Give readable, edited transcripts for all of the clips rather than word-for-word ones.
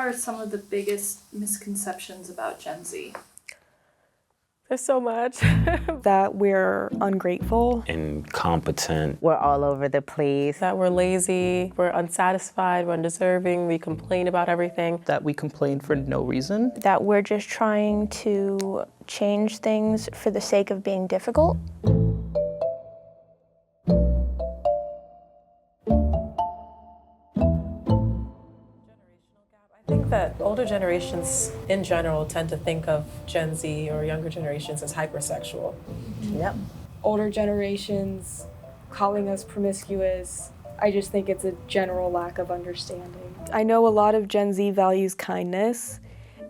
are some of the biggest misconceptions about Gen Z? There's so much. That we're ungrateful. Incompetent. We're all over the place. That we're lazy, we're unsatisfied, we're undeserving, we complain about everything. That we complain for no reason. That we're just trying to change things for the sake of being difficult. I think that older generations in general tend to think of Gen Z or younger generations as hypersexual. Yep. Older generations calling us promiscuous. I just think it's a general lack of understanding. I know a lot of Gen Z values kindness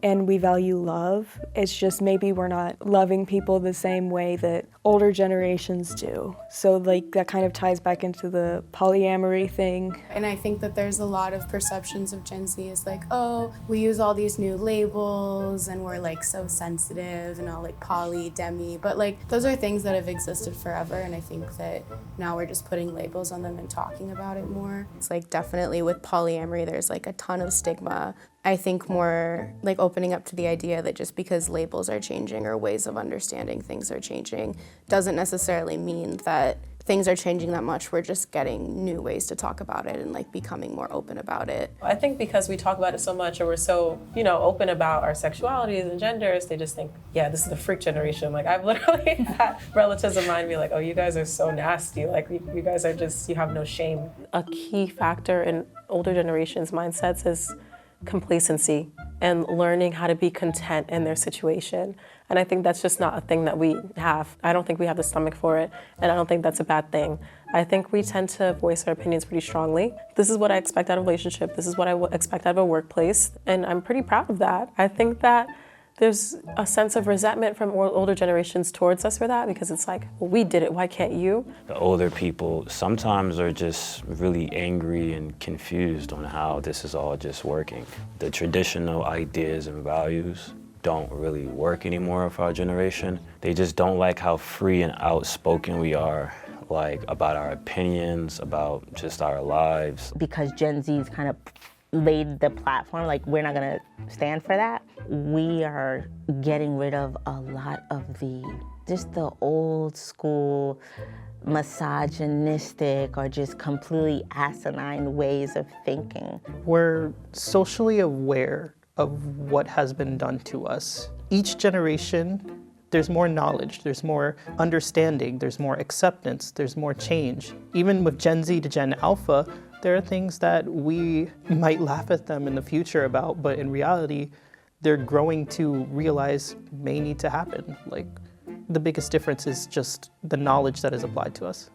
and we value love. It's just maybe we're not loving people the same way that older generations do. So like that kind of ties back into the polyamory thing. And I think that there's a lot of perceptions of Gen Z as like, oh, we use all these new labels and we're like so sensitive and all like poly, demi, but like those are things that have existed forever, and I think that now we're just putting labels on them and talking about it more. It's like definitely with polyamory there's like a ton of stigma. I think more like opening up to the idea that just because labels are changing or ways of understanding things are changing doesn't necessarily mean that things are changing that much. We're just getting new ways to talk about it and like becoming more open about it. I think because we talk about it so much and we're so, open about our sexualities and genders, they just think, yeah, this is the freak generation. Like I've literally had relatives of mine be like, oh, you guys are so nasty. Like you guys are just, you have no shame. A key factor in older generations' mindsets is complacency and learning how to be content in their situation. And I think that's just not a thing that we have. I don't think we have the stomach for it, and I don't think that's a bad thing. I think we tend to voice our opinions pretty strongly. This is what I expect out of a relationship. This is what I expect out of a workplace, and I'm pretty proud of that. I think that there's a sense of resentment from older generations towards us for that, because it's like, well, we did it, why can't you? The older people sometimes are just really angry and confused on how this is all just working. The traditional ideas and values don't really work anymore for our generation. They just don't like how free and outspoken we are, like about our opinions, about just our lives. Because Gen Z's kind of laid the platform, like we're not gonna stand for that. We are getting rid of a lot of just the old school misogynistic or just completely asinine ways of thinking. We're socially aware of what has been done to us. Each generation, there's more knowledge, there's more understanding, there's more acceptance, there's more change. Even with Gen Z to Gen Alpha, there are things that we might laugh at them in the future about, but in reality, they're growing to realize may need to happen. Like, the biggest difference is just the knowledge that is applied to us.